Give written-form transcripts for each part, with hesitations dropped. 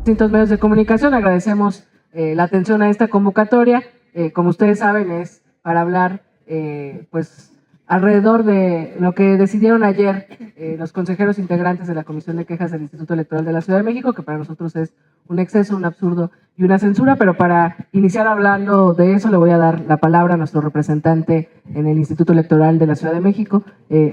distintos medios de comunicación. Agradecemos la atención a esta convocatoria. Como ustedes saben, es para hablar pues alrededor de lo que decidieron ayer los consejeros integrantes de la Comisión de Quejas del Instituto Electoral de la Ciudad de México, que para nosotros es un exceso, un absurdo y una censura. Pero para iniciar hablando de eso, le voy a dar la palabra a nuestro representante en el Instituto Electoral de la Ciudad de México,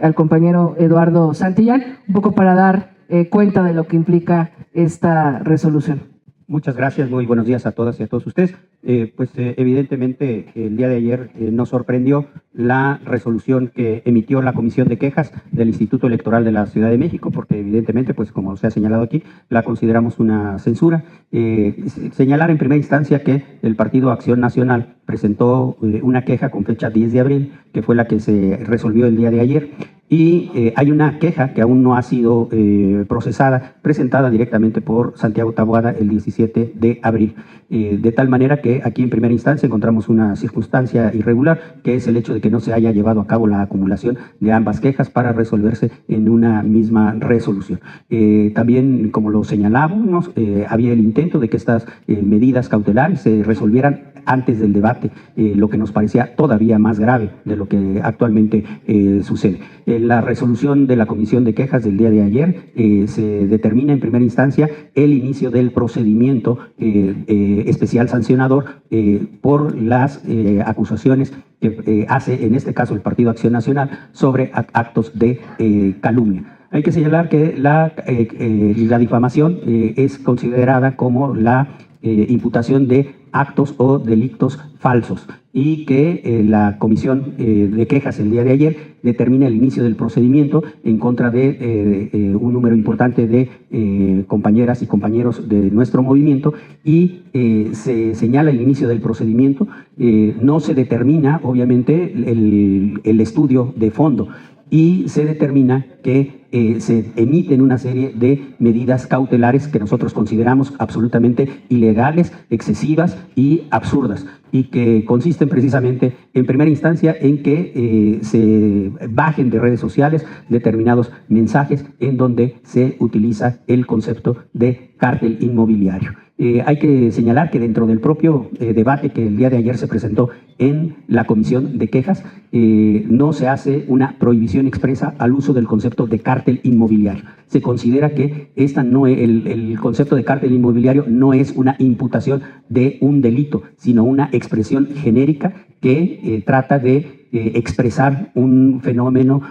al compañero Eduardo Santillán, un poco para dar cuenta de lo que implica esta resolución. Muchas gracias, muy buenos días a todas y a todos ustedes. Evidentemente, el día de ayer nos sorprendió la resolución que emitió la Comisión de Quejas del Instituto Electoral de la Ciudad de México, porque evidentemente, pues como se ha señalado aquí, la consideramos una censura. Señalar en primera instancia que el Partido Acción Nacional presentó una queja con fecha 10 de abril, que fue la que se resolvió el día de ayer, y hay una queja que aún no ha sido procesada, presentada directamente por Santiago Taboada el 17 de abril. De tal manera que aquí en primera instancia encontramos una circunstancia irregular, que es el hecho de que no se haya llevado a cabo la acumulación de ambas quejas para resolverse en una misma resolución. También, como lo señalábamos, había el intento de que estas medidas cautelares se resolvieran antes del debate, lo que nos parecía todavía más grave de lo que actualmente sucede. La resolución de la Comisión de Quejas del día de ayer se determina en primera instancia el inicio del procedimiento especial sancionador por las acusaciones que hace en este caso el Partido Acción Nacional sobre actos de calumnia. Hay que señalar que la difamación es considerada como la imputación de actos o delitos falsos, y que la Comisión de Quejas el día de ayer determina el inicio del procedimiento en contra de un número importante de compañeras y compañeros de nuestro movimiento, y se señala el inicio del procedimiento. No se determina obviamente el estudio de fondo, y se determina que se emiten una serie de medidas cautelares que nosotros consideramos absolutamente ilegales, excesivas y absurdas, y que consisten precisamente en primera instancia en que se bajen de redes sociales determinados mensajes en donde se utiliza el concepto de cártel inmobiliario. Hay que señalar que dentro del propio debate que el día de ayer se presentó en la Comisión de Quejas, no se hace una prohibición expresa al uso del concepto de cártel inmobiliario. Se considera que el concepto de cártel inmobiliario no es una imputación de un delito, sino una expresión genérica que trata de expresar un fenómeno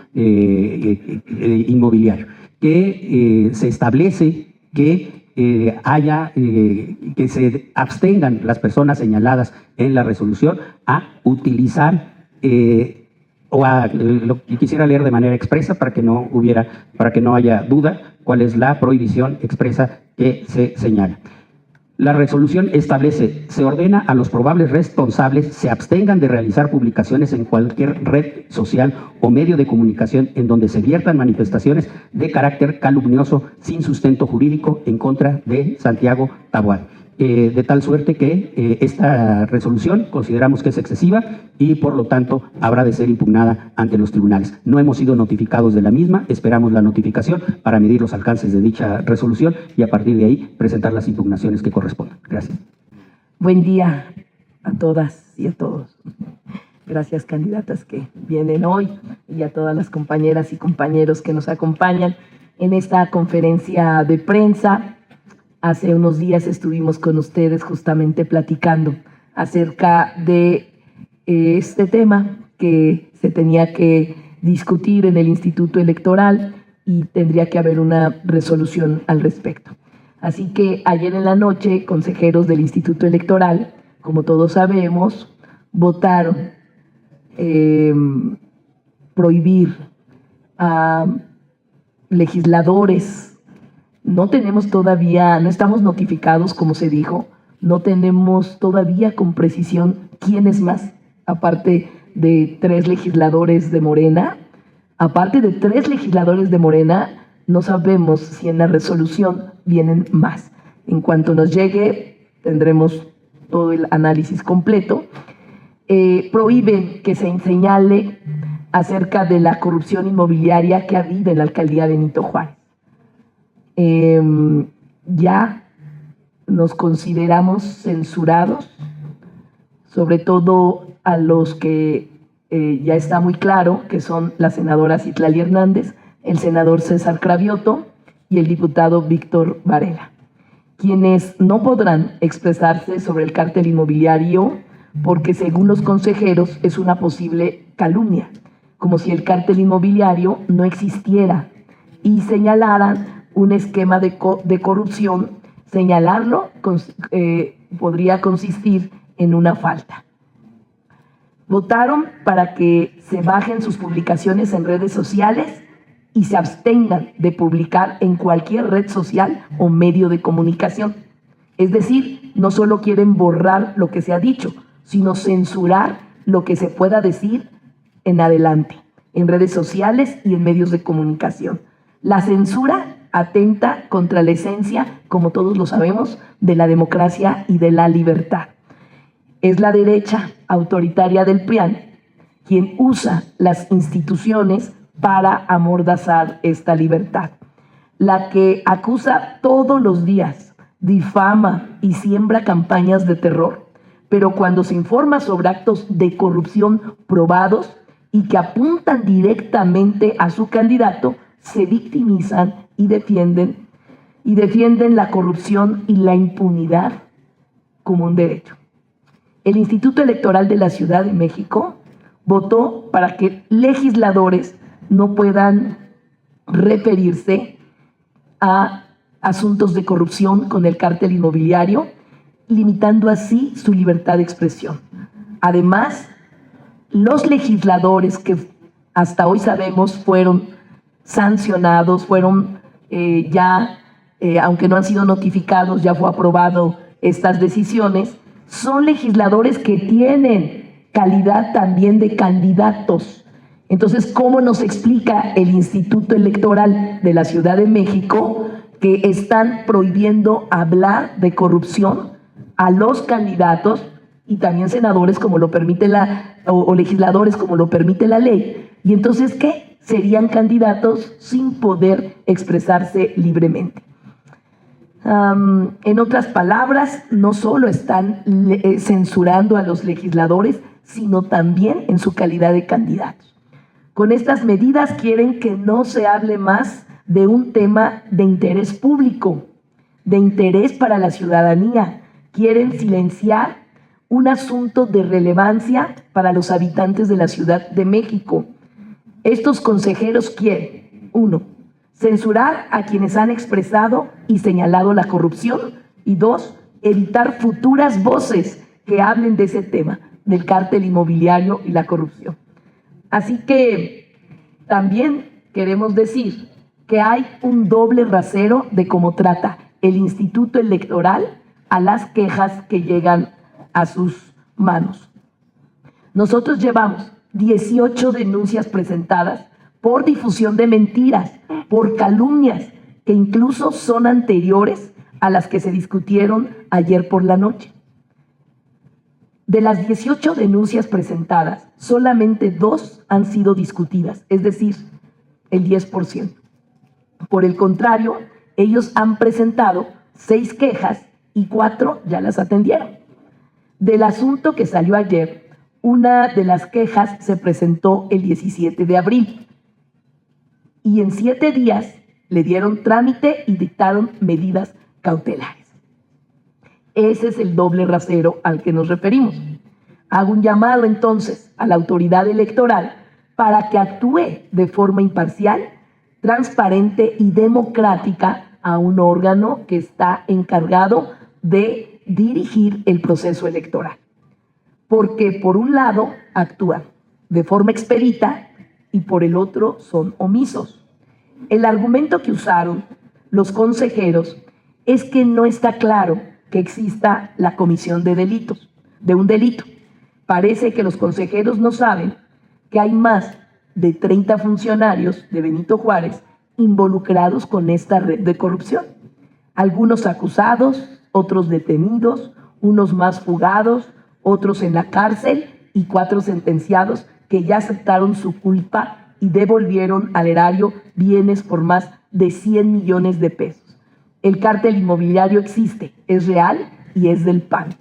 inmobiliario, que se establece que que se abstengan las personas señaladas en la resolución a utilizar lo que quisiera leer de manera expresa para que no haya duda cuál es la prohibición expresa que se señala. La resolución establece: se ordena a los probables responsables se abstengan de realizar publicaciones en cualquier red social o medio de comunicación en donde se viertan manifestaciones de carácter calumnioso sin sustento jurídico en contra de Santiago Taboada. De tal suerte que esta resolución consideramos que es excesiva y por lo tanto habrá de ser impugnada ante los tribunales. No hemos sido notificados de la misma, esperamos la notificación para medir los alcances de dicha resolución y a partir de ahí presentar las impugnaciones que correspondan. Gracias. Buen día a todas y a todos. Gracias, candidatas que vienen hoy, y a todas las compañeras y compañeros que nos acompañan en esta conferencia de prensa. Hace unos días estuvimos con ustedes justamente platicando acerca de este tema que se tenía que discutir en el Instituto Electoral y tendría que haber una resolución al respecto. Así que ayer en la noche, consejeros del Instituto Electoral, como todos sabemos, votaron prohibir a legisladores. No tenemos todavía, no estamos notificados, como se dijo, no tenemos todavía con precisión quiénes más, aparte de 3 legisladores de Morena. Aparte de 3 legisladores de Morena, no sabemos si en la resolución vienen más. En cuanto nos llegue, tendremos todo el análisis completo. Prohíben que se señale acerca de la corrupción inmobiliaria que ha habido en la alcaldía de Benito Juárez. Ya nos consideramos censurados, sobre todo a los que ya está muy claro que son la senadora Citlali Hernández, el senador César Cravioto y el diputado Víctor Varela, quienes no podrán expresarse sobre el cártel inmobiliario porque, según los consejeros, es una posible calumnia, como si el cártel inmobiliario no existiera, y señalaran un esquema de corrupción. Señalarlo podría consistir en una falta. Votaron para que se bajen sus publicaciones en redes sociales y se abstengan de publicar en cualquier red social o medio de comunicación. Es decir, no solo quieren borrar lo que se ha dicho, sino censurar lo que se pueda decir en adelante, en redes sociales y en medios de comunicación. La censura atenta contra la esencia, como todos lo sabemos, de la democracia y de la libertad. Es la derecha autoritaria del PRIAN quien usa las instituciones para amordazar esta libertad, la que acusa todos los días, difama y siembra campañas de terror, pero cuando se informa sobre actos de corrupción probados y que apuntan directamente a su candidato, se victimizan y defienden la corrupción y la impunidad como un derecho. El Instituto Electoral de la Ciudad de México votó para que legisladores no puedan referirse a asuntos de corrupción con el cártel inmobiliario, limitando así su libertad de expresión. Además, los legisladores que hasta hoy sabemos fueron sancionados, aunque no han sido notificados, ya fue aprobado estas decisiones, son legisladores que tienen calidad también de candidatos. Entonces, ¿cómo nos explica el Instituto Electoral de la Ciudad de México que están prohibiendo hablar de corrupción a los candidatos y también senadores como lo permite o legisladores como lo permite la ley? Y entonces, ¿qué? Serían candidatos sin poder expresarse libremente. En otras palabras, no solo están censurando a los legisladores, sino también en su calidad de candidatos. Con estas medidas quieren que no se hable más de un tema de interés público, de interés para la ciudadanía. Quieren silenciar un asunto de relevancia para los habitantes de la Ciudad de México. Estos consejeros quieren, 1, censurar a quienes han expresado y señalado la corrupción, y 2, evitar futuras voces que hablen de ese tema, del cártel inmobiliario y la corrupción. Así que también queremos decir que hay un doble rasero de cómo trata el Instituto Electoral a las quejas que llegan a sus manos. Nosotros llevamos 18 denuncias presentadas por difusión de mentiras, por calumnias, que incluso son anteriores a las que se discutieron ayer por la noche. De las 18 denuncias presentadas, solamente 2 han sido discutidas, es decir, el 10%. Por el contrario, ellos han presentado 6 quejas y 4 ya las atendieron. Del asunto que salió ayer, una de las quejas se presentó el 17 de abril y en 7 días le dieron trámite y dictaron medidas cautelares. Ese es el doble rasero al que nos referimos. Hago un llamado entonces a la autoridad electoral para que actúe de forma imparcial, transparente y democrática a un órgano que está encargado de dirigir el proceso electoral. Porque por un lado actúan de forma expedita y por el otro son omisos. El argumento que usaron los consejeros es que no está claro que exista la comisión de delitos, de un delito. Parece que los consejeros no saben que hay más de 30 funcionarios de Benito Juárez involucrados con esta red de corrupción. Algunos acusados, otros detenidos, unos más fugados, otros en la cárcel y 4 sentenciados que ya aceptaron su culpa y devolvieron al erario bienes por más de 100 millones de pesos. El cártel inmobiliario existe, es real y es del PAN.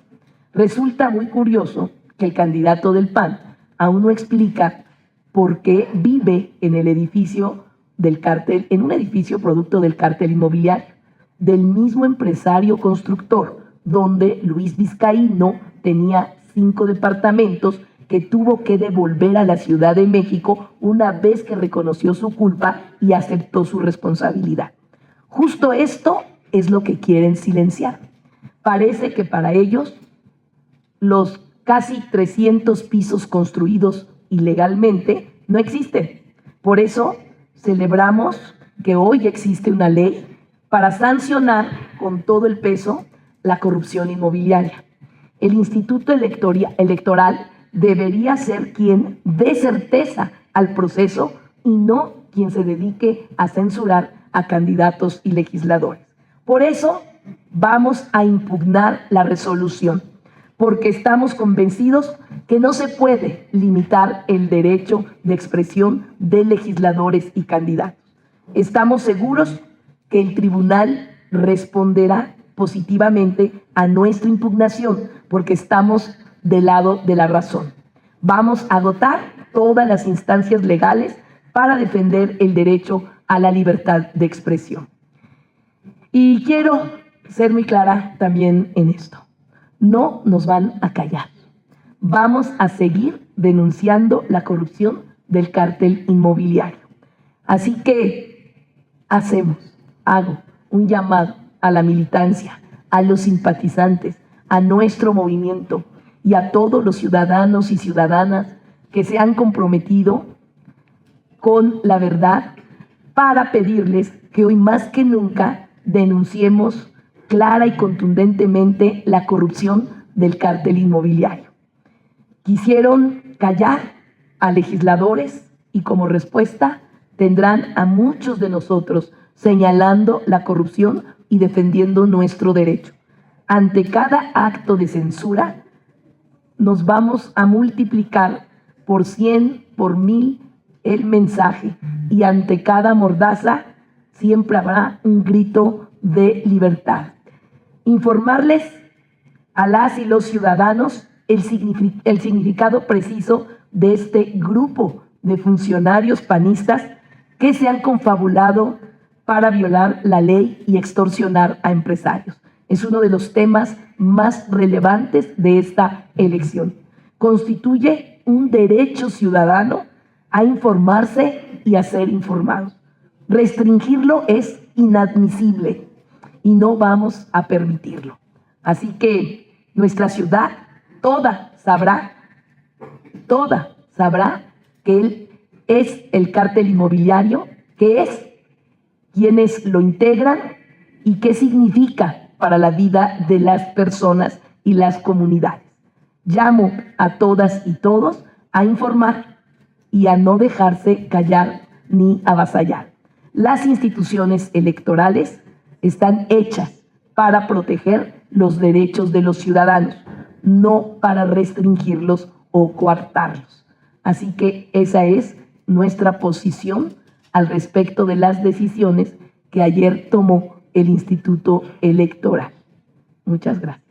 Resulta muy curioso que el candidato del PAN aún no explica por qué vive en el edificio del cártel, en un edificio producto del cártel inmobiliario, del mismo empresario constructor, donde Luis Vizcaíno tenía 5 departamentos que tuvo que devolver a la Ciudad de México una vez que reconoció su culpa y aceptó su responsabilidad. Justo esto es lo que quieren silenciar. Parece que para ellos los casi 300 pisos construidos ilegalmente no existen. Por eso celebramos que hoy existe una ley para sancionar con todo el peso la corrupción inmobiliaria. El Instituto Electoral debería ser quien dé certeza al proceso y no quien se dedique a censurar a candidatos y legisladores. Por eso vamos a impugnar la resolución, porque estamos convencidos que no se puede limitar el derecho de expresión de legisladores y candidatos. Estamos seguros que el tribunal responderá positivamente a nuestra impugnación, porque estamos del lado de la razón. Vamos a agotar todas las instancias legales para defender el derecho a la libertad de expresión. Y quiero ser muy clara también en esto. No nos van a callar. Vamos a seguir denunciando la corrupción del cártel inmobiliario. Así que hago un llamado a la militancia, a los simpatizantes, a nuestro movimiento y a todos los ciudadanos y ciudadanas que se han comprometido con la verdad para pedirles que hoy más que nunca denunciemos clara y contundentemente la corrupción del cártel inmobiliario. Quisieron callar a legisladores y como respuesta tendrán a muchos de nosotros señalando la corrupción y defendiendo nuestro derecho. Ante cada acto de censura nos vamos a multiplicar por 100, por 1000 el mensaje y ante cada mordaza siempre habrá un grito de libertad. Informarles a las y los ciudadanos el significado preciso de este grupo de funcionarios panistas que se han confabulado para violar la ley y extorsionar a empresarios. Es uno de los temas más relevantes de esta elección. Constituye un derecho ciudadano a informarse y a ser informados. Restringirlo es inadmisible y no vamos a permitirlo. Así que nuestra ciudad toda sabrá que él es el cártel inmobiliario, que es quienes lo integran y qué significa para la vida de las personas y las comunidades. Llamo a todas y todos a informar y a no dejarse callar ni avasallar. Las instituciones electorales están hechas para proteger los derechos de los ciudadanos, no para restringirlos o coartarlos. Así que esa es nuestra posición al respecto de las decisiones que ayer tomó el Instituto Electoral. Muchas gracias.